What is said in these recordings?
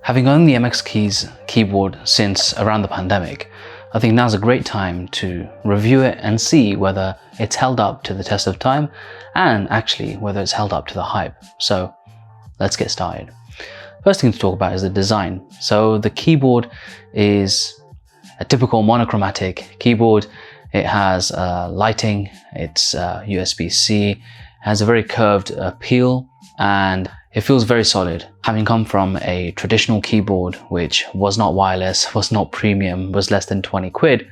Having owned the MX Keys keyboard since around the pandemic, I think now's a great time to review it and see whether it's held up to the test of time and actually whether it's held up to the hype. So let's get started. First thing to talk about is the design. So the keyboard is a typical monochromatic keyboard. It has lighting, it's USB-C, has a very curved appeal, and it feels very solid. Having come from a traditional keyboard which was not wireless, was not premium, was less than 20 quid,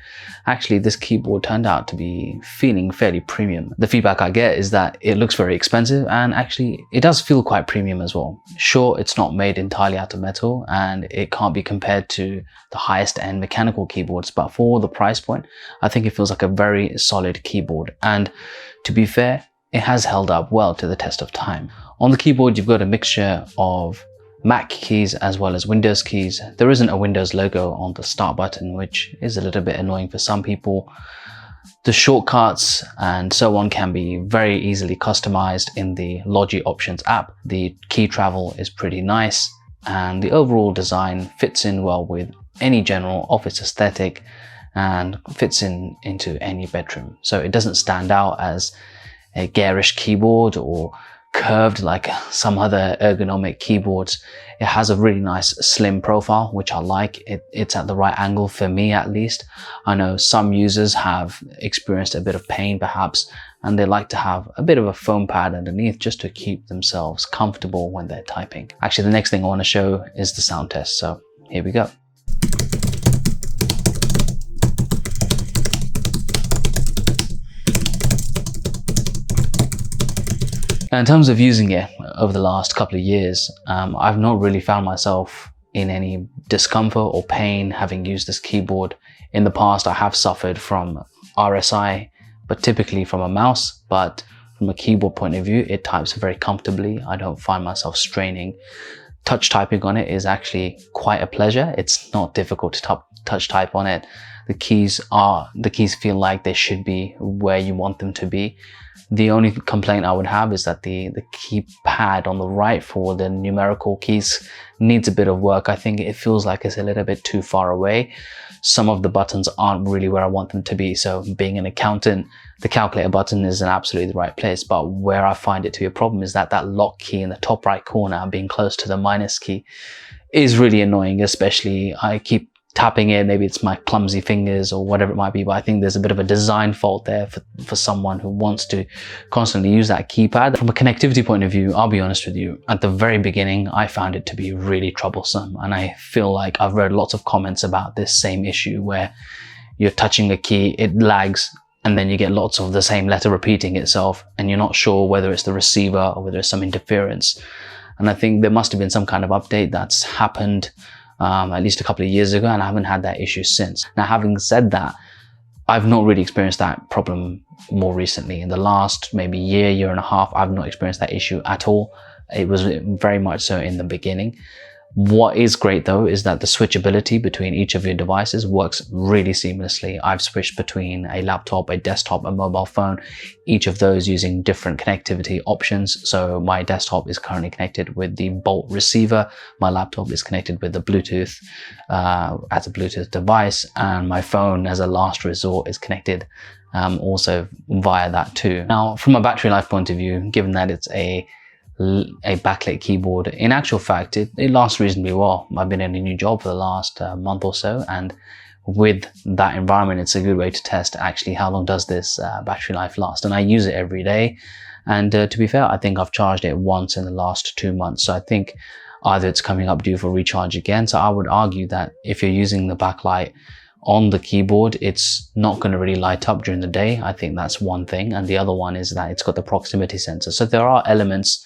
actually this keyboard turned out to be feeling fairly premium. The feedback I get is that it looks very expensive, and actually it does feel quite premium as well. Sure, it's not made entirely out of metal and it can't be compared to the highest end mechanical keyboards, but for the price point, I think it feels like a very solid keyboard. And to be fair, it has held up well to the test of time. On the keyboard, you've got a mixture of Mac keys as well as Windows keys. There isn't a Windows logo on the start button, which is a little bit annoying for some people. The shortcuts and so on can be very easily customized in the Logi Options app. The key travel is pretty nice, and the overall design fits in well with any general office aesthetic and fits into any bedroom. So it doesn't stand out as a garish keyboard or curved like some other ergonomic keyboards. It has a really nice slim profile, which I like. It's at the right angle for me, at least. I know some users have experienced a bit of pain perhaps, and they like to have a bit of a foam pad underneath just to keep themselves comfortable when they're typing. Actually, the next thing I want to show is the sound test. So here we go. In terms of using it over the last couple of years, I've not really found myself in any discomfort or pain having used this keyboard. In the past, I have suffered from RSI, but typically from a mouse. But from a keyboard point of view, it types very comfortably. I don't find myself straining. Touch typing on it is actually quite a pleasure. It's not difficult to touch type on it. The keys feel like they should be where you want them to be. The only complaint I would have is that the keypad on the right for the numerical keys needs a bit of work. I think it feels like it's a little bit too far away. Some of the buttons aren't really where I want them to be. So being an accountant, the calculator button is in absolutely the right place. But where I find it to be a problem is that lock key in the top right corner, being close to the minus key, is really annoying. Especially I keep tapping it, maybe it's my clumsy fingers or whatever it might be, but I think there's a bit of a design fault there for someone who wants to constantly use that keypad. From a connectivity point of view, I'll be honest with you, at the very beginning, I found it to be really troublesome, and I feel like I've read lots of comments about this same issue where you're touching a key, it lags, and then you get lots of the same letter repeating itself, and you're not sure whether it's the receiver or whether it's some interference. And I think there must have been some kind of update that's happened at least a couple of years ago, and I haven't had that issue since. Now, having said that, I've not really experienced that problem more recently. In the last maybe year and a half, I've not experienced that issue at all. It was very much so in the beginning. What is great though is that the switchability between each of your devices works really seamlessly. I've switched between a laptop, a desktop, a mobile phone, each of those using different connectivity options. So my desktop is currently connected with the Bolt receiver, my laptop is connected with the Bluetooth as a Bluetooth device, and my phone as a last resort is connected also via that too. Now, from a battery life point of view, given that it's a backlit keyboard, in actual fact it lasts reasonably well. I've been in a new job for the last month or so, and with that environment it's a good way to test actually how long does this battery life last. And I use it every day, and to be fair, I think I've charged it once in the last 2 months, so I think either it's coming up due for recharge again. So I would argue that if you're using the backlight on the keyboard, it's not going to really light up during the day. I think that's one thing. And the other one is that it's got the proximity sensor. So there are elements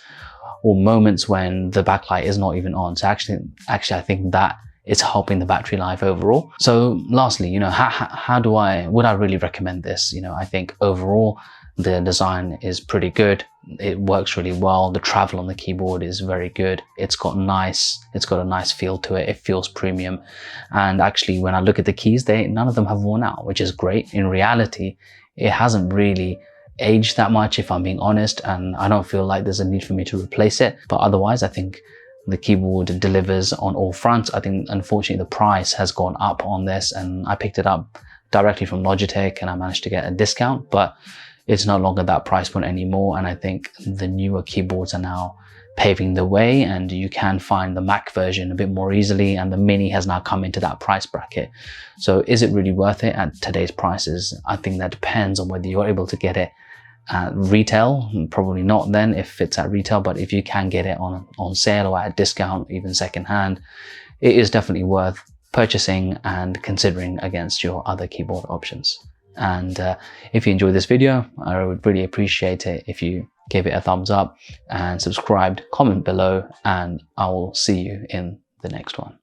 or moments when the backlight is not even on. So actually I think that it's helping the battery life overall. So lastly, you know, would I really recommend this? You know, I think overall the design is pretty good. It works really well. The travel on the keyboard is very good. It's got a nice feel to it. It feels premium. And actually, when I look at the keys, none of them have worn out, which is great. In reality, it hasn't really aged that much, if I'm being honest, and I don't feel like there's a need for me to replace it. But otherwise, I think the keyboard delivers on all fronts. I think unfortunately the price has gone up on this, and I picked it up directly from Logitech and I managed to get a discount, but it's no longer that price point anymore. And I think the newer keyboards are now paving the way, and you can find the Mac version a bit more easily, and the Mini has now come into that price bracket. So is it really worth it at today's prices? I think that depends on whether you're able to get it at retail. Probably not then if it's at retail, but if you can get it on sale or at a discount, even secondhand, it is definitely worth purchasing and considering against your other keyboard options. And if you enjoyed this video, I would really appreciate it if you gave it a thumbs up and subscribed, comment below, and I will see you in the next one.